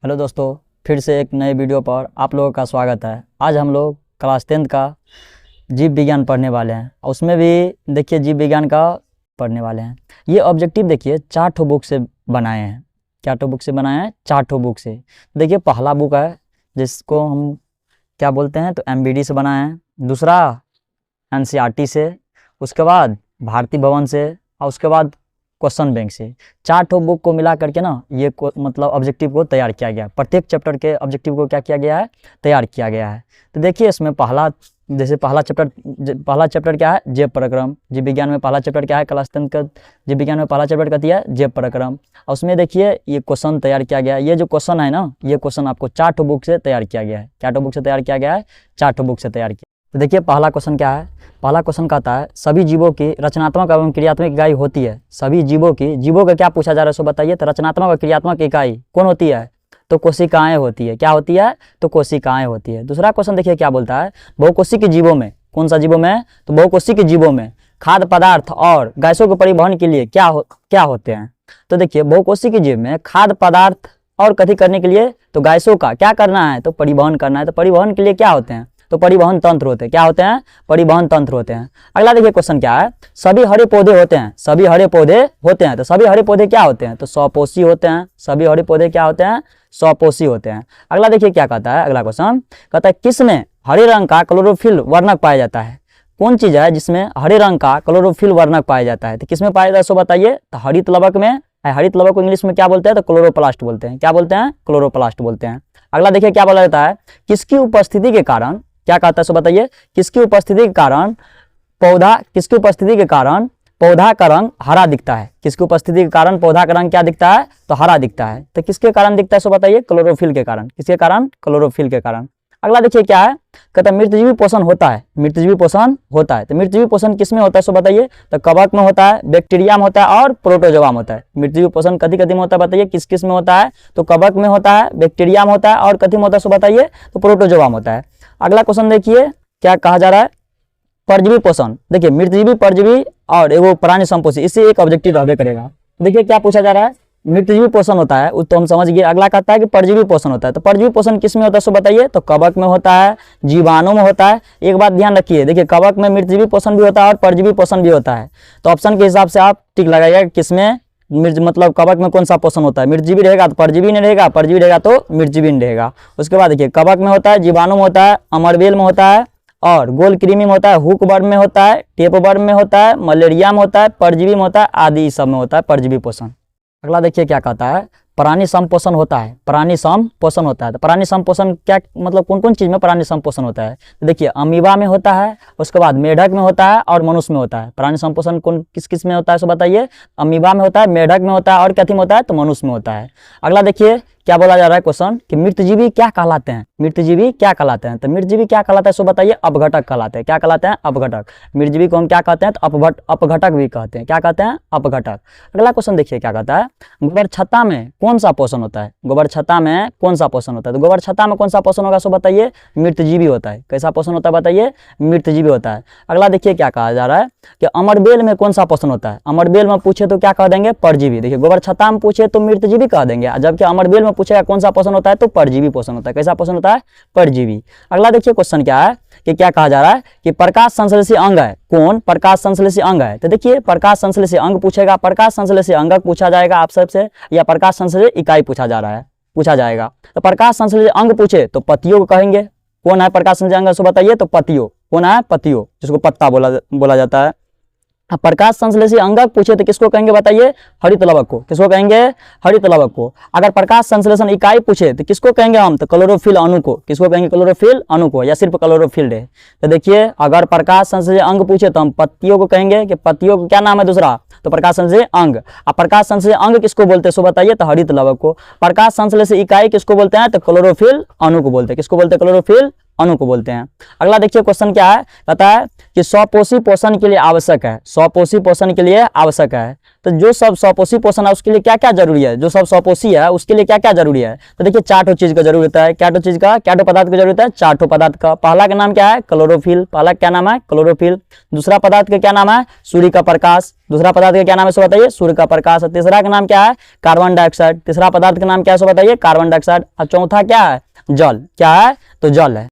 Hello दोस्तों, फिर से एक नए वीडियो पर आप लोगों का स्वागत है। आज हम लोग क्लास 10 का जीव विज्ञान पढ़ने वाले हैं। उसमें भी देखिए जीव विज्ञान का पढ़ने वाले हैं। ये ऑब्जेक्टिव देखिए 4 ठो बुक से बनाए हैं। क्या ठो बुक से बनाए हैं? 4 ठो बुक से। देखिए पहला बुक है जिसको हम क्या बोलते हैं तो MBD से बनाए हैं। दूसरा NCERT से, उसके बाद भारती भवन से और उसके बाद क्वेश्चन बैंक से। 4 ठो बुक को मिला करके ना ये मतलब ऑब्जेक्टिव को तैयार किया गया। प्रत्येक चैप्टर के ऑब्जेक्टिव को क्या किया गया है? तैयार किया गया है। तो देखिए इसमें पहला चैप्टर क्या है? जैव प्रक्रम। जीव विज्ञान में पहला चैप्टर क्या है? क्लास 10 का जीव विज्ञान में पहला चैप्टर क्या दिया है? जैव प्रक्रम। और उसमें देखिए ये क्वेश्चन तैयार किया गया है। ये जो क्वेश्चन है ना, ये क्वेश्चन आपको 4 ठो बुक से तैयार किया गया है। क्या ठो बुक से तैयार किया गया है? 4 ठो बुक से तैयार किया। तो देखिए पहला क्वेश्चन क्या है? पहला क्वेश्चन कहता है सभी जीवों की रचनात्मक एवं क्रियात्मक इकाई होती है। सभी जीवों का क्या पूछा जा रहा है सो बताइए। तो रचनात्मक और क्रियात्मक इकाई कौन होती है? तो कोशिकाएं होती है। क्या होती है? तो कोशिकाएं होती है। दूसरा क्वेश्चन देखिए क्या बोलता है, बहुकोशिकीय जीवों में, कौन सा जीवों में? तो बहुकोशिकीय जीवों में खाद्य पदार्थ और गैसों के परिवहन के लिए क्या होते हैं? तो देखिए बहुकोशिकीय जीव में खाद्य पदार्थ और कथी करने के लिए? तो गैसों का क्या करना है? तो परिवहन करना है। तो परिवहन के लिए क्या होते हैं? तो परिवहन तंत्र होते हैं। क्या होते हैं? परिवहन तंत्र होते हैं। अगला देखिए क्वेश्चन क्या है, सभी हरे पौधे होते हैं। सभी हरे पौधे होते हैं। तो सभी हरे पौधे क्या होते हैं? तो स्वपोषी होते हैं। सभी हरे पौधे क्या होते हैं? स्वपोषी होते हैं। अगला देखिए क्या कहता है, अगला क्वेश्चन कहता है किसमें हरे रंग का क्लोरोफिल वर्णक पाया जाता है? कौन चीज है जिसमें हरे रंग का क्लोरोफिल वर्णक पाया जाता है? तो किसमें पाया जाता है सो बताइए। तो हरित लवक में। हरित लवक को इंग्लिश में क्या बोलते हैं? तो क्लोरोप्लास्ट बोलते हैं। क्या बोलते हैं? क्लोरोप्लास्ट बोलते हैं। अगला देखिए क्या बोला जाता है, किसकी उपस्थिति के कारण, क्या कहता है सो बताइए, किसकी उपस्थिति के कारण पौधा का रंग हरा दिखता है? किसकी उपस्थिति के कारण पौधा का रंग क्या दिखता है? तो हरा दिखता है। तो किसके कारण दिखता है सो बताइए। क्लोरोफिल के कारण। किसके कारण? क्लोरोफिल के कारण। अगला देखिए क्या है, कहता है मृतजीवी पोषण होता है। मृतजीवी पोषण होता है। तो मृतजीवी पोषण किसमें होता है सो बताइए। तो कवक में होता है, बैक्टीरिया में होता है और प्रोटोजोआ में होता है। मृतजीवी पोषण कथी में होता है बताइए, किस किस में होता है? तो कवक में होता है, बैक्टीरिया में होता है और कथी में होता है सो बताइए। तो प्रोटोजोआ में होता है। अगला क्वेश्चन देखिए क्या कहा जा रहा है, परजीवी पोषण। देखिए मृतजीवी, परजीवी और एगो प्राणी संपोषी, इससे एक ऑब्जेक्टिव रहबे करेगा। देखिए क्या पूछा जा रहा है, मृतजीवी पोषण होता है तो हम समझ गए। अगला कहता है कि परजीवी पोषण होता है। तो परजीवी पोषण किस में होता है सो बताइए। तो कवक में होता है, जीवाणु में होता है। एक बात ध्यान रखिए, देखिए कवक में मृतजीवी पोषण भी होता है और परजीवी पोषण भी होता है। तो ऑप्शन के हिसाब से आप टिक लगाइएगा किसमें मतलब कवक में कौन सा पोषण होता है। मृतजीवी रहेगा तो परजीवी नहीं रहेगा, परजीवी रहेगा तो मृतजीवी नहीं रहेगा। उसके बाद देखिए कवक में होता है, जीवाणु में होता है, अमरबेल में होता है और गोल कृमि में होता है, हुक वर्म में होता है, टेप वर्म में होता है, मलेरिया में होता है, परजीवी में होता है आदि सब में होता है परजीवी पोषण। अगला देखिए क्या कहता है, प्राणी संपोषण होता है। प्राणी संपोषण होता है। तो प्राणी संपोषण क्या मतलब कौन कौन चीज में प्राणी संपोषण होता है? तो देखिए अमीबा में होता है, उसके बाद मेढक में होता है और मनुष्य में होता है। प्राणी संपोषण कौन किस किस में होता है सो बताइए। अमीबा में होता है, मेढक में होता है और कथी में होता है? तो मनुष्य में होता है। अगला देखिए क्या बोला जा रहा है क्वेश्चन कि मृतजीवी क्या कहलाते हैं? मृतजीवी क्या कहलाते हैं? तो मृतजीवी क्या कहलाता है सो बताइए। अपघटक कहलाते हैं। क्या कहलाते हैं? अपघटक। मृतजीवी को हम क्या कहते हैं? तो अपघटक भी कहते हैं। क्या कहते हैं? अपघटक। अगला क्वेश्चन देखिए क्या कहता है, गोबर छत्ता में कौन सा पोषण होता है? गोबर छत्ता में कौन सा पोषण होता है? तो गोबर छत्ता में कौन सा पोषण होगा सो बताइए। मृतजीवी होता है। कैसा पोषण होता है बताइए? मृतजीवी होता है। अगला देखिए क्या कहा जा रहा है कि अमरबेल में कौन सा पोषण होता है? अमरबेल में पूछे तो क्या कह देंगे? परजीवी। देखिए गोबर छत्ता में पूछे तो मृतजीवी कह देंगे, जबकि अमरबेल में पूछेगा कौन सा पोषण होता है? तो परजीवी पोषण होता है। कैसा पोषण होता है? परजीवी। अगला देखिए क्वेश्चन क्या है कि क्या कहा जा रहा है कि प्रकाश संश्लेषी अंग है। कौन प्रकाश संश्लेषी अंग है? तो देखिए प्रकाश संश्लेषी अंग पूछेगा, प्रकाश संश्लेषी अंग पूछा जाएगा आप सबसे, या प्रकाश संश्लेषी इकाई पूछा जाएगा। तो प्रकाश संश्लेषी अंग पूछे तो पतियों को कहेंगे। कौन है प्रकाश संश्लेषी अंग सो बताइए। तो पतियों। कौन है? पतियों, जिसको पत्ता बोला जाता है। प्रकाश संश्लेषी अंगक पूछे तो किसको कहेंगे बताइए? हरित लवक को। किसको कहेंगे? हरित लवक को। अगर प्रकाश संश्लेषण इकाई पूछे तो किसको कहेंगे हम? तो क्लोरोफिल अणु को। किसको कहेंगे? क्लोरोफिल अणु को, या सिर्फ क्लोरोफिल है। तो देखिए अगर प्रकाश संश्लेषी अंग पूछे तो हम पत्तियों को कहेंगे कि पत्तियों को क्या नाम है दूसरा? तो प्रकाश संश्लेषी अंग। अब प्रकाश संश्लेषी अंग किसको बोलते हैं सो बताइए। तो हरित लवक को। प्रकाश संश्लेषी इकाई किसको बोलते हैं? तो क्लोरोफिल अणु को बोलते हैं। किसको बोलते हैं? क्लोरोफिल अणु को बोलते हैं। अगला देखिए क्वेश्चन क्या है, कहता है कि स्वपोषी पोषण के लिए आवश्यक है, स्वपोषी पोषण के लिए आवश्यक है। तो जो सब स्वपोषी पोषण है उसके लिए क्या क्या जरूरी है, जो सब स्वपोषी है उसके लिए क्या क्या जरूरी है। तो देखिए 4 चीज का जरूरत है, क्या चीज का, क्या पदार्थ की जरूरत है, 4 पदार्थ का। पहला का नाम क्या है, क्लोरोफिल, पहला क्या नाम है, क्लोरोफिल। दूसरा पदार्थ का क्या नाम है, सूर्य का प्रकाश, दूसरा पदार्थ का क्या नाम है सो बताइए, सूर्य का प्रकाश। तीसरा का नाम क्या है, कार्बन डाइऑक्साइड, तीसरा पदार्थ का नाम क्या है सो बताइए, कार्बन डाइऑक्साइड। और चौथा क्या है, जल, क्या है, तो जल है।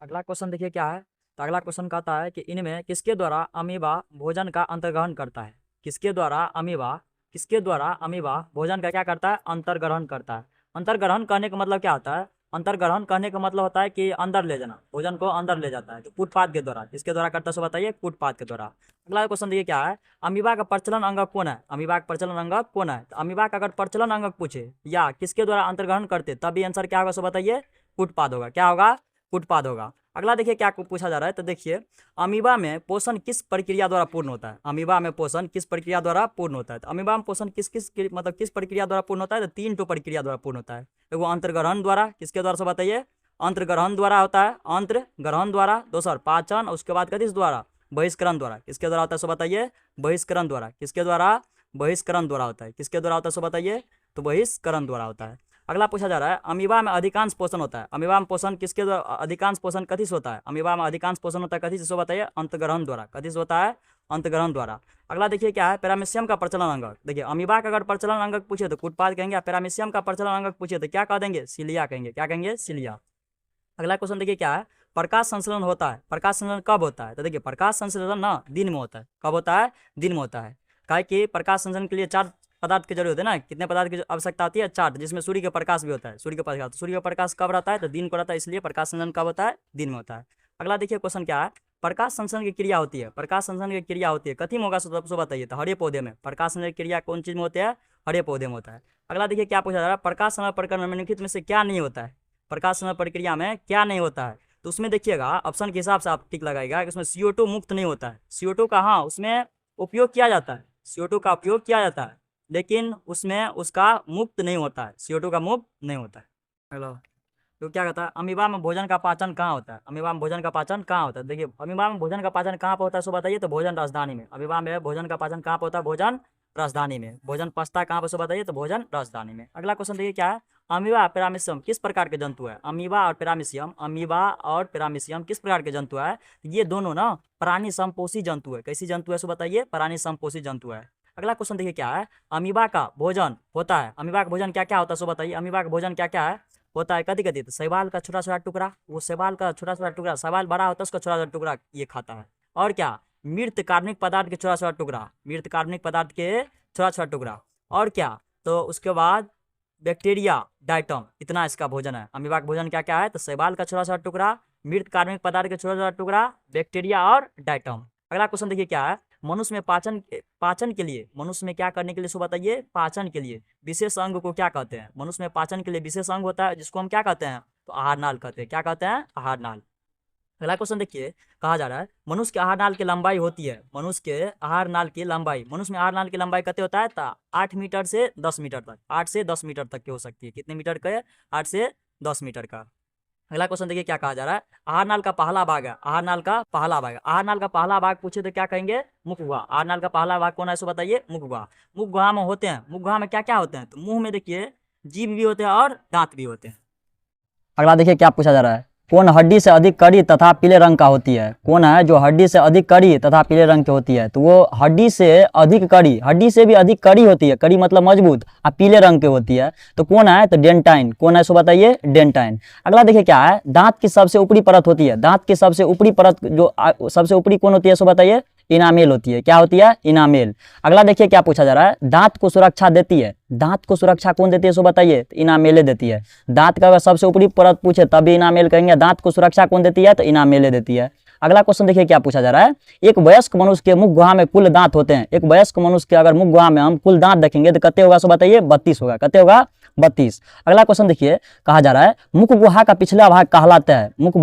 अगला क्वेश्चन देखिए क्या है, तो अगला क्वेश्चन कहता है कि इनमें किसके द्वारा अमीबा भोजन का अंतर्ग्रहण करता है, किसके द्वारा अमीबा भोजन का क्या करता है, अंतर्ग्रहण करता है। अंतर्ग्रहण करने का मतलब क्या होता है, अंतर्ग्रहण करने का मतलब होता है कि अंदर ले जाना, भोजन को अंदर ले जाता है। तो कूटपाद के द्वारा, किसके द्वारा करता है सो बताइए, कूटपाद के द्वारा। अगला क्वेश्चन देखिए क्या है, अमीबा का प्रचलन अंगक कौन है, अमीबा का प्रचलन अंगक कौन है। तो अमीबा का अगर प्रचलन अंगक पूछे या किसके द्वारा अंतर्ग्रहण करते, तब भी आंसर क्या होगा सो बताइए, कूटपाद होगा। क्या होगा, कूटपाद होगा। अगला देखिए क्या पूछा जा रहा है, तो देखिए अमीबा में पोषण किस प्रक्रिया द्वारा पूर्ण होता है, अमीबा में पोषण किस प्रक्रिया द्वारा पूर्ण होता है। तो अमीबा में पोषण किस प्रक्रिया द्वारा पूर्ण होता है, तो 3 प्रक्रिया द्वारा पूर्ण होता है। एगो अंतर्ग्रहण द्वारा, किसके द्वारा से बताइए, अंतर्ग्रहण द्वारा होता है, अंतर्ग्रहण द्वारा। दूसरा पाचन, उसके बाद किस द्वारा, बहिष्करण द्वारा, किसके द्वारा होता है सो बताइए, बहिष्करण द्वारा, किसके द्वारा, बहिष्करण द्वारा होता है, किसके द्वारा होता है सो बताइए, तो बहिष्करण द्वारा होता है। अगला पूछा जा रहा है, अमीबा में अधिकांश पोषण होता है, अमीबा में पोषण किसके द्वारा, अधिकांश पोषण कथी से होता है, अमीबा में अधिकांश पोषण होता है कथी से सो बताइए, अंतर्ग्रहण द्वारा, कथी से होता है, अंतर्ग्रहण द्वारा। अगला देखिए क्या है, पैरामीशियम का प्रचलन अंगक। देखिए अमीबा का अगर प्रचलन अंगक पूछे तो कूटपाद कहेंगे, पैरामीशियम का प्रचलन अंगक पूछे तो क्या कह देंगे, सिलिया कहेंगे, क्या कहेंगे, सिलिया। अगला क्वेश्चन देखिए क्या है, प्रकाश संश्लेषण होता है, प्रकाश संश्लेषण कब होता है। तो देखिए प्रकाश संश्लेषण ना दिन में होता है, कब होता है, दिन में होता है। काहे कि प्रकाश संश्लेषण के लिए 4 पदार्थ की जरूरत है ना, कितने पदार्थ की आवश्यकता होती है, 4, जिसमें सूर्य का प्रकाश भी होता है, सूर्य का प्रकाश। तो सूर्य का प्रकाश कब रहता है, तो दिन को रहता है, इसलिए प्रकाश संश्लेषण कब होता है, दिन में होता है। अगला देखिए क्वेश्चन क्या है, प्रकाश संश्लेषण की क्रिया होती है, प्रकाश संश्लेषण की क्रिया होती है कथी में होगा सो बताइए, तो हरे पौधे में। प्रकाश संश्लेषण की क्रिया कौन चीज में होती है, हरे पौधे में होता है। अगला देखिए क्या पूछा जा रहा है, प्रकाश संश्लेषण प्रक्रिया में निम्नलिखित में से क्या नहीं होता है, प्रकाश संश्लेषण प्रक्रिया में क्या नहीं होता है। तो उसमें देखिएगा ऑप्शन के हिसाब से आप टिक लगाएगा कि उसमें CO2 मुक्त नहीं होता है। CO2 का हाँ उसमें उपयोग किया जाता है, CO2 का उपयोग किया जाता है, लेकिन उसमें उसका मुक्त नहीं होता है, CO2 का मुक्त नहीं होता है। हेलो, तो क्या कहता है, अमीबा में भोजन का पाचन कहाँ होता है, अमीबा में भोजन का पाचन कहाँ होता है। देखिए अमीबा में भोजन का पाचन कहाँ पर होता है सो बताइए, तो भोजन राजधानी में। अमीबा में भोजन का पाचन कहाँ पर होता है, भोजन राजधानी में। भोजन पचता कहाँ पर सो बताइए, तो भोजन राजधानी में। अगला क्वेश्चन देखिए क्या है, अमीबा और पैरामीशियम किस प्रकार के जंतु है, अमीबा और पैरामीशियम, अमीबा और पैरामीशियम किस प्रकार के जंतु है। ये दोनों ना प्राणी संपोषी जंतु है, कैसी जंतु है सो बताइए, प्राणी संपोषी जंतु है। अगला क्वेश्चन देखिए क्या है, अमीबा का भोजन होता है, अमीबा का भोजन क्या क्या होता है सो बताइए, अमीबा का भोजन क्या क्या है होता है, कथी कथी, तो शैवाल का छोटा छोटा टुकड़ा, वो शैवाल का छोटा छोटा टुकड़ा, शैवाल बड़ा होता है उसका छोटा छोटा टुकड़ा ये खाता है। और क्या, मृत कार्बनिक पदार्थ के छोटा छोटा टुकड़ा, मृत कार्बनिक पदार्थ के छोटा छोटा टुकड़ा। और क्या, तो उसके बाद बैक्टीरिया डाइटम, इतना इसका भोजन है। अमीबा का भोजन क्या क्या है, तो शैवाल का छोटा छोटा टुकड़ा, मृत कार्बनिक पदार्थ के छोटा छोटा टुकड़ा, बैक्टीरिया और डाइटम। अगला क्वेश्चन देखिए क्या है, मनुष्य में पाचन के लिए, मनुष्य में क्या करने के लिए सो बताइए, पाचन के लिए विशेष अंग को क्या कहते हैं। मनुष्य में पाचन के लिए विशेष अंग होता है जिसको हम क्या कहते हैं, तो आहार नाल कहते हैं। क्या कहते हैं, आहार नाल। अगला क्वेश्चन देखिए, कहा जा रहा है मनुष्य के आहार नाल की लंबाई होती है, मनुष्य के आहार नाल की लंबाई, मनुष्य में आहार नाल की लंबाई कितने होता है, तो 8 मीटर से 10 मीटर तक, 8 से 10 मीटर तक की हो सकती है। कितने मीटर का है, 8 से 10 मीटर का। अगला क्वेश्चन देखिए क्या कहा जा रहा है, आहार नाल का पहला भाग है, आहार नाल का पहला भाग है। आहार नाल का पहला भाग पूछे तो क्या कहेंगे, मुख गुहा। आहार नाल का पहला भाग कौन है सो बताइए, मुख गुहा। मुख गुहा में होते हैं, मुख गुहा में क्या क्या होते हैं, तो मुंह में देखिए जीभ भी होते हैं और दांत भी होते हैं। अगला देखिए क्या पूछा जा रहा है, कौन हड्डी से अधिक कड़ी तथा पीले रंग का होती है, कौन है जो हड्डी से अधिक कड़ी तथा पीले रंग की होती है। तो वो हड्डी से अधिक कड़ी, हड्डी से भी अधिक कड़ी होती है, कड़ी मतलब मजबूत, और पीले रंग की होती है। तो कौन है, तो डेंटाइन, कौन है सो बताइए, डेंटाइन। अगला देखिए क्या है, दांत की सबसे ऊपरी परत होती है, दांत की सबसे ऊपरी परत जो सबसे ऊपरी कौन होती है सो बताइए, इनामेल होती है। क्या होती है, इनामेल। अगला देखिए क्या पूछा जा रहा है, दांत को सुरक्षा देती है, दांत को सुरक्षा कौन देती है सो बताइए, तो इनामेले देती है। दांत का अगर सबसे ऊपरी परत पूछे तब भी इनामेल कहेंगे, दांत को सुरक्षा कौन देती है, तो इनामेले देती है। अगला क्वेश्चन देखिए क्या पूछा जा रहा है, एक वयस्क मनुष्य के मुख गुहा में कुल दांत होते हैं, एक वयस्क मनुष्य के अगर मुख गुहा में हम कुल दांत देखेंगे तो कितने होगा सो बताइए, 32 होगा। कितने होगा, 32। अगला क्वेश्चन देखिए, कहा जा रहा है मुख गुहा का पिछला भाग कहलाता है, मुख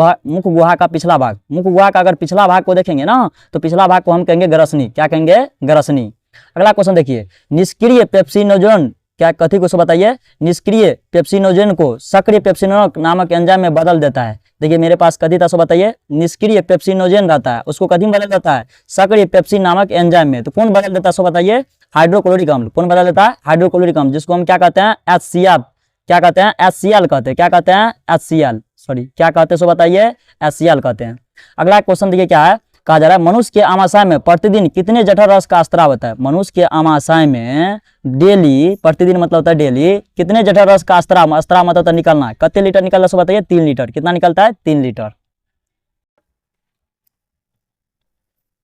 गुहा का पिछला भाग, मुख गुहा का अगर पिछला भाग को देखेंगे ना तो पिछला भाग को हम कहेंगे ग्रसनी। क्या कहेंगे, ग्रसनी। अगला क्वेश्चन देखिए, निष्क्रिय पेप्सिनोजन क्या कथी को सो बताइए, निष्क्रिय पेप्सिनोजेन को सक्रिय पेप्सिनोजेन नामक एंजाइम में बदल देता है। देखिए मेरे पास कथी था सो बताइए, निष्क्रिय पेप्सिनोजेन रहता है, उसको कथी में बदल देता है, सक्रिय पेप्सिन नामक एंजाइम में। तो कौन बदल देता है सो बताइए, हाइड्रोक्लोरिक अम्ल। कौन बदल देता है, हाइड्रोक्लोरिक अम्ल, जिसको हम क्या कहते हैं, HCl, क्या कहते हैं, HCl कहते हैं, क्या कहते हैं, HCl, सॉरी क्या कहते हैं सो बताइए, HCl कहते हैं। अगला क्वेश्चन देखिए क्या है, कहा जा रहा है मनुष्य के आमाशय में प्रतिदिन कितने जठर रस का स्त्राव होता है। मनुष्य के आमाशय में डेली, प्रतिदिन मतलब होता है डेली, कितने जठर रस का स्त्राव, स्त्राव मतलब होता है निकलना है, कितने लीटर निकलना सो बताइए, 3 लीटर। कितना निकलता है, 3 लीटर।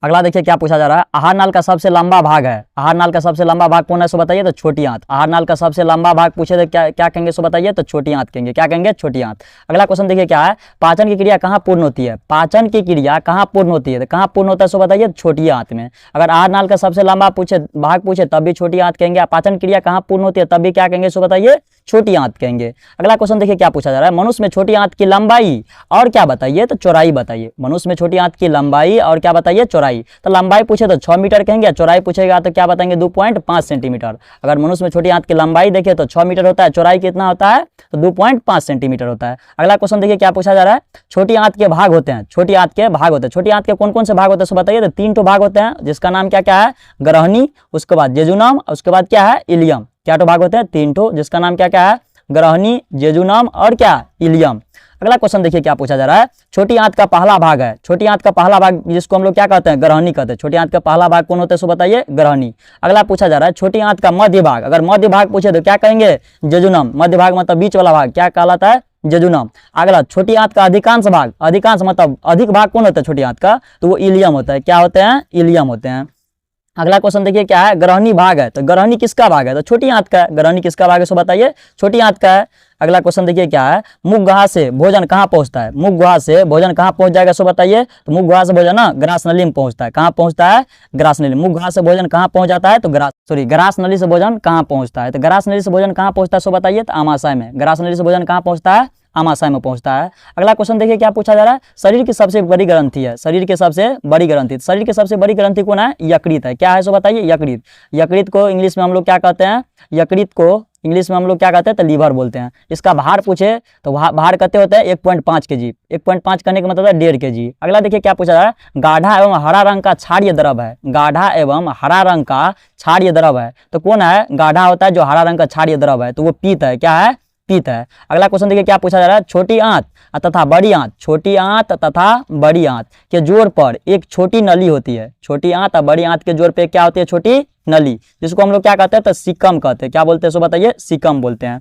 अगला देखिए क्या पूछा जा रहा है, आहार नाल का सबसे लंबा भाग है। आहार नाल का सबसे लंबा भाग कौन है सो बताइए, तो छोटी आंत। आहार नाल का सबसे लंबा भाग पूछे तो क्या क्या कहेंगे सो बताइए, तो छोटी आंत कहेंगे। क्या कहेंगे, छोटी आंत। अगला क्वेश्चन देखिए क्या है, पाचन की क्रिया कहाँ पूर्ण होती है। पाचन की क्रिया कहाँ पूर्ण होती है, तो कहाँ पूर्ण होता है सो बताइए, छोटी आंत में। अगर आहार नाल का सबसे लंबा पूछे, भाग पूछे, तब भी छोटी आंत कहेंगे। पाचन क्रिया कहाँ पूर्ण होती है, तब भी क्या कहेंगे सो बताइए, छोटी आंत कहेंगे। अगला क्वेश्चन देखिए क्या पूछा जा रहा है, मनुष्य में छोटी आंत की लंबाई और क्या बताइए, तो चौड़ाई बताइए। मनुष्य में छोटी आंत की लंबाई और क्या बताइए, चौड़ाई। तो लंबाई पूछे तो 6 मीटर कहेंगे, चौड़ाई पूछेगा तो क्या बताएंगे, 2.5 सेंटीमीटर। अगर मनुष्य में छोटी आंत की लंबाई देखे तो 6 मीटर होता है, चौड़ाई कितना होता है, तो 2.5 सेंटीमीटर होता है। अगला क्वेश्चन देखिए क्या पूछा जा रहा है, छोटी आंत के भाग होते हैं। छोटी आंत के भाग होते हैं। छोटी आंत के कौन कौन से भाग होते हैं सो बताइए, तो 3 तो भाग होते हैं, जिसका नाम क्या क्या है, ग्रहणी, उसके बाद जेजुनम, उसके बाद क्या है, इलियम। क्या तो भाग होते हैं, 3 तो, जिसका नाम क्या क्या है, ग्रहणी, जेजुनम और क्या, इलियम। अगला क्वेश्चन देखिए क्या पूछा जा रहा है, छोटी आंत का पहला भाग है। छोटी आंत का पहला भाग जिसको हम लोग क्या कहते हैं, ग्रहणी कहते हैं। छोटी आंत का पहला भाग कौन होता है सो बताइए, ग्रहणी। अगला पूछा जा रहा है, छोटी आंत का मध्य भाग। अगर मध्य भाग पूछे तो क्या कहेंगे, जेजुनम। मध्य भाग मतलब बीच वाला भाग क्या कहलाता है, जेजुनम। अगला छोटी आंत का अधिकांश भाग, अधिकांश मतलब अधिक भाग कौन होता है छोटी आंत का, तो वो इलियम होता है। क्या होते हैं, इलियम होते हैं। अगला क्वेश्चन देखिए क्या है, ग्रहणी भाग है। तो ग्रहणी किसका भाग है, तो छोटी आंत का है। ग्रहणी किसका भाग है सो बताइए, छोटी आंत का है। अगला क्वेश्चन देखिए क्या है, मुख गुहा से भोजन कहाँ पहुंचता है। मुख गुहा से भोजन कहाँ पहुंच जाएगा सो बताइए, तो मुख गुहा से भोजन ना ग्रास नली में पहुंचता है। कहाँ पहुंचता है, ग्रास नली। मुख गुहा से भोजन कहाँ पहुंच जाता है, तो ग्रास नली से भोजन कहाँ पहुंचता है, तो ग्रास नली से भोजन कहाँ पहुंचता है सो बताइए, तो आमाशय में। ग्रास नली से भोजन कहाँ पहुंचता है, आमाशय में पहुंचता है। अगला क्वेश्चन देखिए क्या पूछा जा रहा है, शरीर की सबसे बड़ी ग्रंथि है। शरीर की सबसे बड़ी ग्रंथि, शरीर की सबसे बड़ी ग्रंथि कौन है, यकृत है। क्या है सो बताइए, यकृत। यकृत को इंग्लिश में हम लोग क्या कहते हैं, यकृत को इंग्लिश में हम लोग क्या कहते हैं, तो लीवर बोलते हैं। इसका भार पूछे तो भार कहते होते हैं 1.5 kg। 1.5 करने का मतलब है 1.5 kg। अगला देखिए क्या पूछा जा रहा है, गाढ़ा एवं हरा रंग का क्षारीय द्रव है। गाढ़ा एवं हरा रंग का क्षारीय द्रव है, तो कौन है, गाढ़ा होता है जो हरा रंग का क्षारीय द्रव है, तो वो पीत है। क्या है, पीत है। अगला क्वेश्चन देखिए क्या पूछा जा रहा है, छोटी आंत तथा बड़ी आंत, छोटी आंत तथा बड़ी आंत के जोड़ पर एक छोटी नली होती है। छोटी आंत और बड़ी आंत के जोड़ पे क्या होती है, छोटी नली, जिसको हम लोग क्या कहते हैं, तो सीकम कहते हैं। क्या बोलते हैं सो बताइए, सीकम बोलते हैं।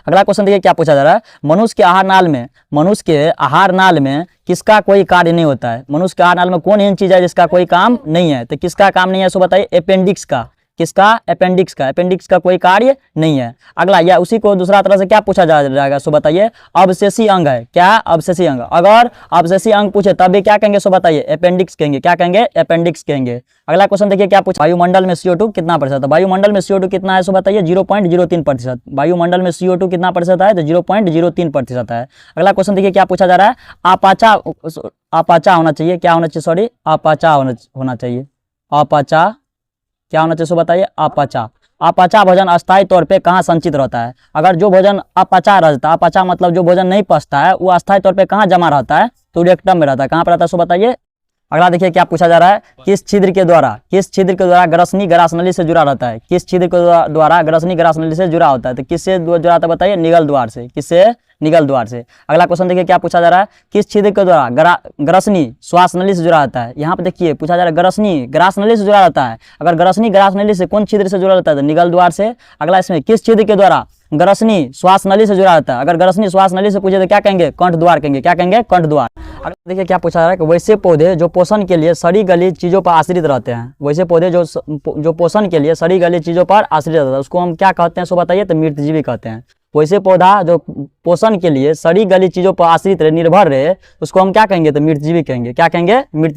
अगला क्वेश्चन देखिए क्या पूछा जा रहा है, मनुष्य के आहार नाल में, मनुष्य के आहार नाल में किसका कोई कार्य नहीं होता है। मनुष्य के आहार नाल में कौन एन चीज है जिसका कोई काम नहीं है, तो किसका काम नहीं है सो बताइए, अपेंडिक्स का। किसका, अपेंडिक्स का। अपेंडिक्स का कोई कार्य नहीं है। अगला या उसी को दूसरा तरह से क्या पूछा जाएगा सो बताइए, अवशेषी अंग है। क्या, अवशेषी अंग। अगर अवशेषी अंग पूछे तब भी क्या कहेंगे सो बताइए, अपेंडिक्स कहेंगे। क्या कहेंगे, अपेंडिक्स कहेंगे। अगला क्वेश्चन देखिए क्या पूछा, वायुमंडल में CO2 कितना प्रतिशत है। वायुमंडल में CO2 कितना है सो बताइए, 0.03%। वायुमंडल में CO2 कितना प्रतिशत है, तो 0.03% है। अगला क्वेश्चन देखिए क्या पूछा जा रहा है, अपचा होना चाहिए, क्या होना चाहिए, सॉरी अपचा होना चाहिए। अपचा क्या होना चाहिए सो बताइए, अपचा। अपचा भोजन अस्थायी तौर पे कहाँ संचित रहता है। अगर जो भोजन अपचा रहता है, अपचा मतलब जो भोजन नहीं पचता है, वो अस्थायी तौर पे कहाँ जमा रहता है, तो रेक्टम में रहता है। कहाँ पर रहता है सो बताइए। अगला देखिए क्या पूछा जा रहा है, किस छिद्र के द्वारा ग्रसनी ग्रास नली से जुड़ा रहता है। किस छिद्र के द्वारा ग्रसनी ग्रास नली से जुड़ा होता है, तो किससे जुड़ा होता है बताइए, निगल द्वार से। किससे, निगल द्वार से। अगला क्वेश्चन देखिए क्या पूछा जा रहा है, किस छिद्र के द्वारा ग्रसनी श्वास नली से जुड़ा रहता है। यहाँ पे देखिए पूछा जा रहा है, ग्रसनी ग्रास नली से जुड़ा रहता है। अगर ग्रसनी ग्रास नली से कौन छिद्र से जुड़ा रहता है, तो निगल द्वार से। अगला इसमें किस छिद्र के द्वारा ग्रसनी श्वास नली से जुड़ा रहता है। अगर ग्रसनी श्वास नली से पूछे तो क्या कहेंगे, कंठ द्वार कहेंगे। क्या कहेंगे, कंठ द्वार। अगला देखिए क्या पूछा जा रहा है कि वैसे पौधे जो पोषण के लिए सड़ी गली चीजों पर आश्रित रहते हैं। वैसे पौधे जो पोषण के लिए सड़ी गली चीजों पर आश्रित रहता है, उसको हम क्या कहते हैं सो बताइए, तो मृतजीवी कहते हैं। वैसे पौधा जो पोषण के लिए सड़ी गली चीजों पर आश्रित रहे, निर्भर रहे, उसको हम क्या कहेंगे, तो मृतजीवी कहेंगे। क्या कहेंगे, मृत